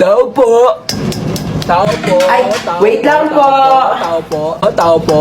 Tao po. Tao po. Ay, wait lang po. Tao po. Tao po.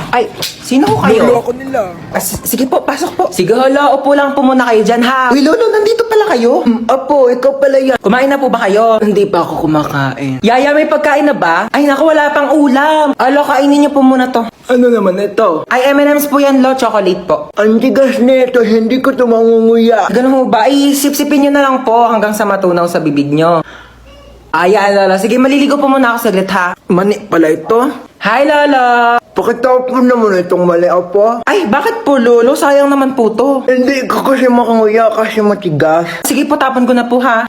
Ay, sino ho kayo? Lolo ko nila. Sige po, pasok po. Sige, hala, upo lang po muna kayo dyan, ha? Uy, Lolo, nandito pala kayo? Apo, ikaw pala yan. Kumain na po ba kayo? Hindi pa ako kumakain. Yaya, may pagkain na ba? Ay, naku, wala pang ulam. Alo, kainin niyo po muna to. Ano naman ito? Ay, M&M's po yan, Lo. Chocolate po. Ang tigas nito, hindi ko ito mangunguya. Ganun ho ba? Ay, sip-sipin niyo na lang po hanggang sa matunaw sa bibig niyo. Ay, Lolo. Sige, maliligo po muna ako saglit, ha? Mani pala ito? Hi, Lolo. Pakitaw po naman itong mali, Apo. Ay, bakit po, Lolo? Sayang naman po to. Hindi ko kasi makanguya kasi matigas. Sige po, tapon ko na po, ha?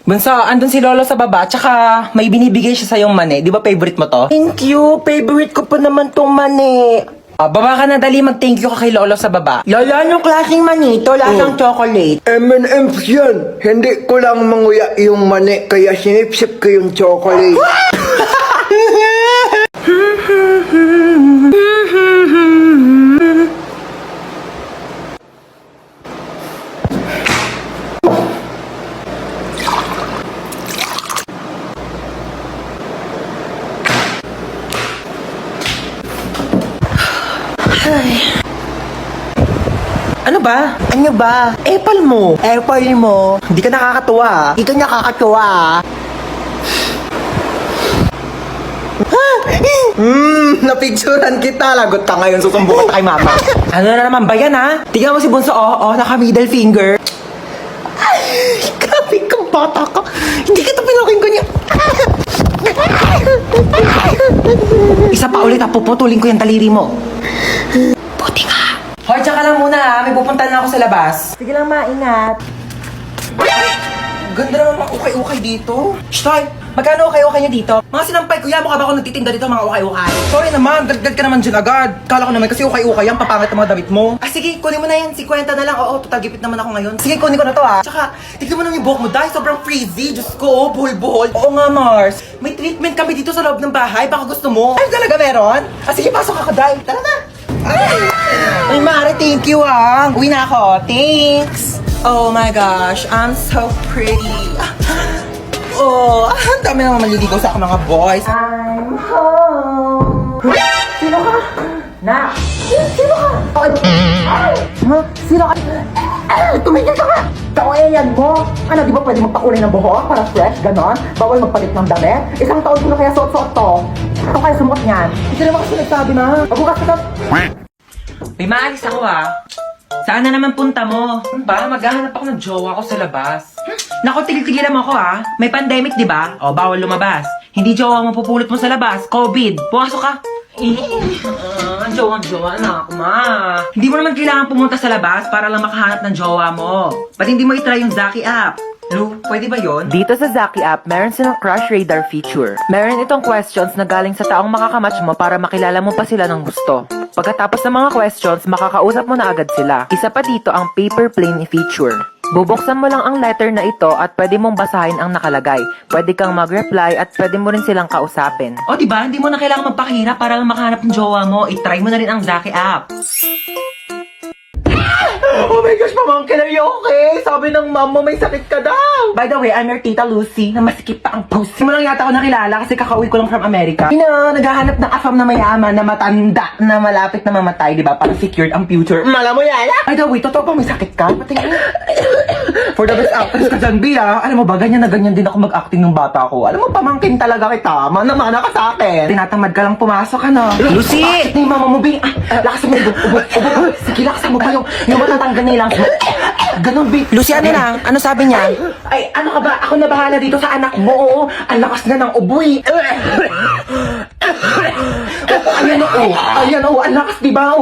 Bunso, andun si Lolo sa baba, tsaka may binibigay siya sa yung mani. Di ba favorite mo to? Thank you. Favorite ko pa naman tong mani. Baba ka na, dali. Mag-thank you ka kay Lolo sa baba. Lala, anong klaseng mani ito? Lasang chocolate. M&M's yan. Hindi ko lang manguya yung mani, kaya sinipsip ko yung chocolate. Ano ba? Ano ba? Apple mo. Apple mo. Hindi ka nakakatuwa. Hindi ka nakakatuwa. Napicturan kita. Lagot ka ngayon. Susumbukan ka kay mama. Ano na naman ba yan, ha? Tingnan mo si Bunso, naka middle finger. Grabe kang bata ka. Hindi kita pinaking ganyan. Isa pa ulit, puputulin ko yung taliri mo. Buti ka. Hoy, tsaka lang muna, ha? May pupuntahan na ako sa labas. Sige lang, maingat. Ganda naman mga ukay-ukay dito. Shtoy, magkano ukay-ukay niyo dito? Mga sinampay ko yan, mukha ba ako nagtitinda dito mga ukay-ukay? Sorry naman, dagdag ka naman dyan agad. Kala ko naman kasi ukay-ukay yan, papangit ang mga damit mo. Sige, kunin mo na yan, 50 na lang. Oo, total gipit naman ako ngayon. Sige, kunin ko na to, ha. Tsaka, tignan mo naman yung buhok mo, dahil sobrang frizzy. Diyos ko, buhol-buhol. Oo nga, Mars. May treatment kami dito sa loob ng bahay, baka gusto mo. Ay, talaga meron? Sige, pasok ako, Day. Tara na. Ay, Mari, thank you, ha. Uwi na ako. Thanks. Oh my gosh, I'm so pretty. Ang dami naman maliligaw sa akin mga boys. I'm home. Sino ka? Na? Sino ka? Sino ka? Tumigil ka nga. Kawayan mo. Ano, di ba pwede magpakulay ng buhok para fresh, ganon? Bawal magpalit ng damit? Isang taon ko na kaya suot-suot to. Ito kaya sumot niyan. Hindi naman kasi nagsabi na. Magbukas ka to. May maalis ako, ha. Saan na naman punta mo? Ba, maghahanap ako ng jowa ko sa labas. Naku, tigil-tigilan mo ako, ha? May pandemic, di ba? O, bawal lumabas. Hindi jowa mo pupulot mo sa labas. COVID. Pumasok ka. Ang jowa na ako, ma. Hindi mo naman kailangan pumunta sa labas para lang makahanap ng jowa mo. Ba't hindi mo itry yung Zaki app? Lu, pwede ba yon? Dito sa Zaki app, meron silang Crush Radar feature. Meron itong questions na galing sa taong makakamatch mo para makilala mo pa sila ng gusto. Pagkatapos ng mga questions, makakausap mo na agad sila. Isa pa dito ang Paper Plane feature. Bubuksan mo lang ang letter na ito at pwede mong basahin ang nakalagay. Pwede kang mag-reply at pwede mo rin silang kausapin. O, diba? Hindi mo na kailangan magpakahirap para lang makahanap ng jowa mo. I-try mo na rin ang Zaki app. Oh my gosh, pamangkin, are you okay? Sabi ng mom mo may sakit ka daw. By the way, I'm your Tita Lucy na masikip pa ang pussy. Hindi mo lang yata ako nakilala kasi kakauwi ko lang from America. Naghahanap ng afam na mayaman na matanda na malapit na mamatay, di ba? Para secured ang future. Mala mo yan, By the way, totoo ba may sakit ka? Patingin. For the best actress ka dyan, Bia. Alam mo ba, ganyan na ganyan din ako mag-acting ng bata ko. Alam mo, pamangkin talaga kita. Mana-mana ka sa akin. Tinatamad ka lang pumasok, ano? Lucy! Ni mama mo, Bia. Lakas mo, ubo. Sige, lakas mo pa yung matatanggal na ilang. Ganon, Bia. Lucy, ano na? Ano sabi niya? Ay, ano ka ba? Ako na bahala dito sa anak mo. Oo. Ang lakas na ng uboy. Ayan, ang lakas, diba?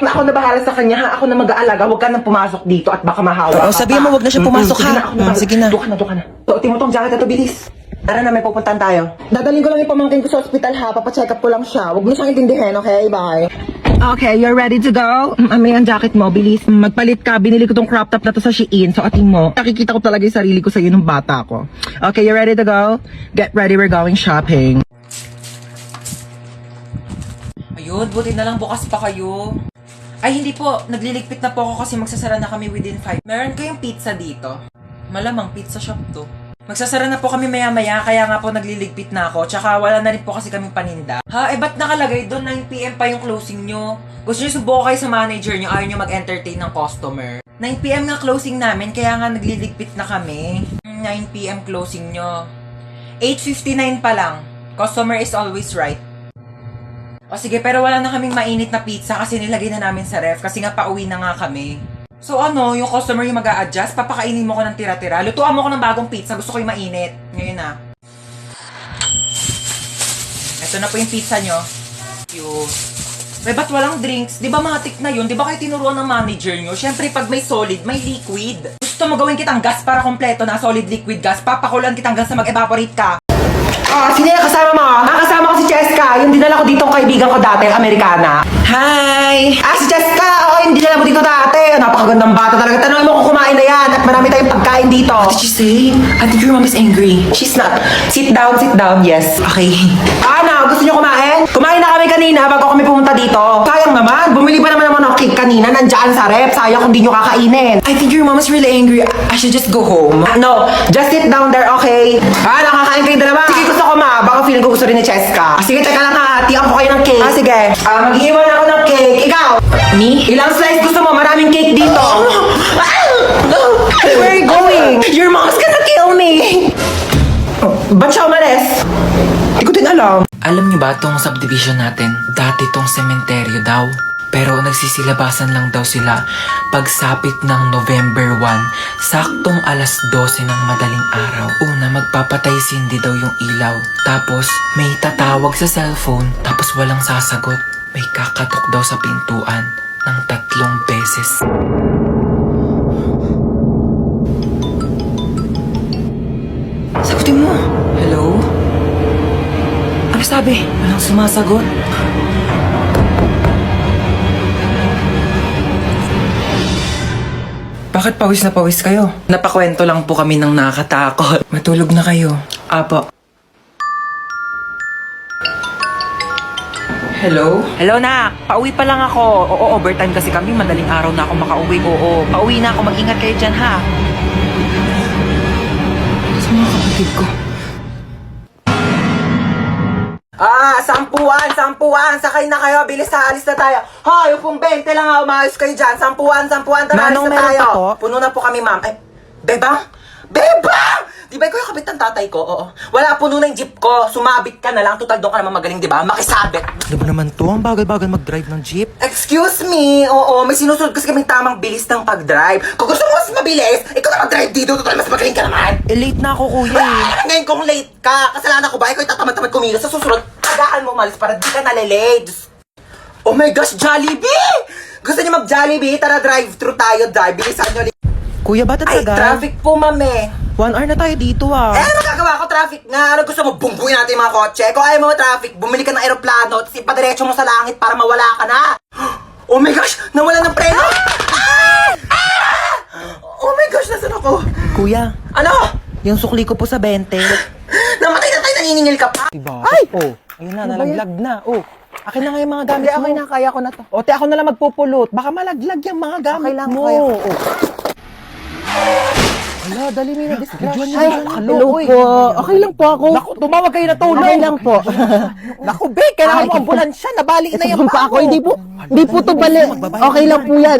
Ako na bahala sa kanya, ha? Ako na mag-aalaga. Huwag ka nang pumasok dito at baka mahawa. sabihin mo, huwag na siya pumasok, ha? Sige na. Doon ka na. Tuotin mo tong jacket na to, bilis. Tara na, may pupuntahan tayo. Dadalhin ko lang yung pamangkin ko sa ospital, ha? Papacheck up ko lang siya. Huwag mo siyang intindihin, okay? Bye. Okay, you're ready to go? May ang jacket mo, bilis. Magpalit ka. Binili ko tong crop top na to sa Shein. So, ating mo. Nakikita ko talaga yung sarili ko sa'yo nung bata ko. Okay, you ready to go? Get ready, we're going shopping. Ayun, buti na lang bukas pa kayo. Ay, hindi po. Nagliligpit na po ako kasi magsasara na kami within 5. Meron kayong pizza dito? Malamang pizza shop to. Magsasara na po kami maya-maya, kaya nga po nagliligpit na ako. Tsaka wala na rin po kasi kaming paninda. Ha? Ba't nakalagay doon 9 PM pa yung closing nyo? Gusto nyo subukan kayo sa manager nyo, ayaw nyo mag-entertain ng customer. 9 PM nga closing namin, kaya nga nagliligpit na kami. 9 PM closing nyo. 8:59 pa lang. Customer is always right. O sige, pero wala na kaming mainit na pizza kasi nilagay na namin sa ref kasi nga pauwi na nga kami. So ano, yung customer yung mag-a-adjust, papakainin mo ko ng tira-tira. Lutuan mo ko ng bagong pizza, gusto ko yung mainit. Ngayon na. Ito na po yung pizza nyo. Cute. May ba't walang drinks? Di ba matik na yun? Di ba kayo tinuruan ng manager nyo? Siyempre pag may solid, may liquid. Gusto mo gawin kitang gas para kompleto na solid liquid gas. Papakulan kitang gas na mag-evaporate ka. Sino yung kasama mo? Kasama ko si Cheska, yung dinala ko ditong kaibigan ko dati, Amerikana. Hi! Si Cheska! Oo, yung dinala mo dito dati. Napakagandang bata talaga. Tanongin mo kung kumain na yan at marami tayong pagkain dito. What did you say? I think your mom is angry. She's not. Sit down, yes. Okay. Ano, gusto niyo kumain? Kumain na kami kanina bago kami pumunta dito. Sayang naman, bumili pa naman ng cake kanina, nandiyan sa rep. Sayang kung di niyo kakainin. I think your mom is really angry. I should just go home. No, just sit down there, okay? Nakakain kayo dalawa. Sige, gusto ko baka feeling ko gusto rin ni Cheska. Sige, teka lang ha, tiyan ko kayo ng cake. Sige. Mag-iwan ako ng cake. Ikaw? Me? Ilang slice gusto mo? Maraming cake dito. Where are you going? Your mom's gonna kill me. Ba't siya umalis? Hindi ko din alam. Alam niyo ba tong subdivision natin? Dati tong sementeryo daw. Pero nagsisilabasan lang daw sila pagsapit ng November 1, saktong alas 12 ng madaling araw. Una, magpapatay sindi daw yung ilaw. Tapos, may tatawag sa cellphone, tapos walang sasagot. May kakatok daw sa pintuan ng 3 beses. Sagutin mo! Hello? Ano sabi? Walang sumasagot. Bakit pawis na pawis kayo? Napakwento lang po kami ng nakakatakot. Matulog na kayo. Apo. Hello? Hello, nak. Pauwi pa lang ako. Oo, overtime kasi kami. Madaling araw na ako makauwi. Oo, pauwi na ako. Mag-ingat kayo dyan, ha? Sa mga kapatid ko. Sampuan. Sakay na kayo. Bilis na, alis na tayo. Hoy, yung pong 20 lang ha. Umayos kayo dyan. Sampuan. Tara, Manong, alis na meron tayo. pa po? Puno na po kami, ma'am. Bebang! Di ba ikaw yung kabit ng tatay ko? Oo. Wala, puno na yung jeep ko. Sumabit ka na lang. Total doon ka naman magaling, di ba? Makisabit. Ano ba naman to? Ang bagal-bagal mag-drive ng jeep. Excuse me. Oo, may sinusunod kasi kaming tamang bilis ng pag-drive. Kung gusto mo mas mabilis, ikaw na mag-drive dito. Total, mas magaling ka naman. Late na ako, kuya eh. Ngayon kung late ka, kasalanan ko ba? Ikaw itatamad-tamad kumilos. Sa susunod, tagaan mo umalis para di ka nalilate. Oh my gosh, Jollibee! Gusto niyo mag-Jollibee? Tara, drive-thru tayo, drive. Bilisan nyo. Kuya, ba't ang Ay, tagal? traffic po, mame. 1 hour na tayo dito ah. Ano gagawa ko? Traffic nga. Ano gusto mo? Bungguin natin yung mga kotse. Kung ayaw mo traffic, bumili ka ng aeroplano at ipadiretso mo sa langit para mawala ka na. Oh my gosh! Nawala ng preno! Oh my gosh! Nasaan ako? Kuya, Ano? yung sukli ko po sa 20. Namatay na tayo, naniningil ka pa? Diba? Ay! Oh, ayun na, nalaglag na. Oh, akin na nga yung mga gamit Hindi, mo. okay na. Kaya ko na to. O, te, ako na lang magpupulot. Baka malaglag yung mga gamit Okay lang, mo. kaya ko. Oh. Ala, dali mo yung disgrasya. Ay, hello po. Okay lang po ako. Naku, tumawag kayo na tulong. Okay lang po. Naku, be, kailangan mo ambulansya. Nabali na yung pa ako. pako. Hindi po to bali. Okay lang po yan.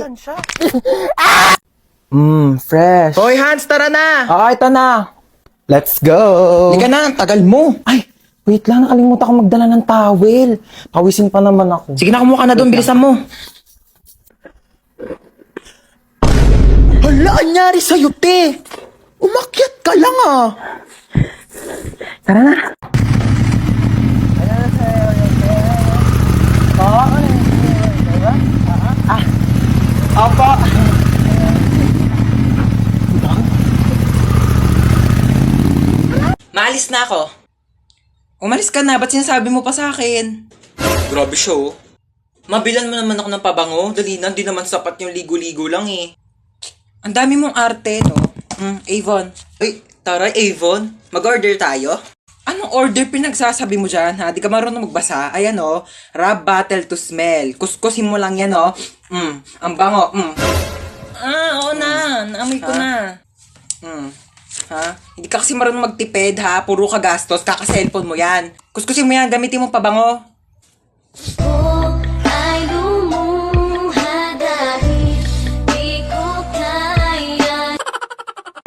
Fresh. Hoy, Hans, tara na. Oo, ito na. Let's go. Hindi ka na, ang tagal mo. Ay, wait lang. Nakalimutan ko magdala ng towel. Pawisin pa naman ako. Sige na, kumuha ka na doon. Bilisan mo. Hala, anyari sa'yo, te? Umakyat ka lang, ah. Tara na. Opo. Maalis na ako. Umalis ka na, ba't sinasabi mo pa sa akin? Grabe siya, oh. Mabilan mo naman ako ng pabango. Dali na, di naman sapat yung ligo-ligo lang eh. Ang dami mong arte, no? Avon. Uy, tara, Avon. Mag-order tayo? Anong order pinagsasabi mo dyan, ha? Di ka marunong magbasa. Ayan, oh. Rub bottle to smell. Kuskusin mo lang yan, oh. Ang bango, Oo na. Naamoy ko na. Ha? Hindi ka kasi marunong magtipid ha. Puro ka gastos. Kaka-cellphone mo yan. Kuskusin mo yan. Gamitin mo pabango.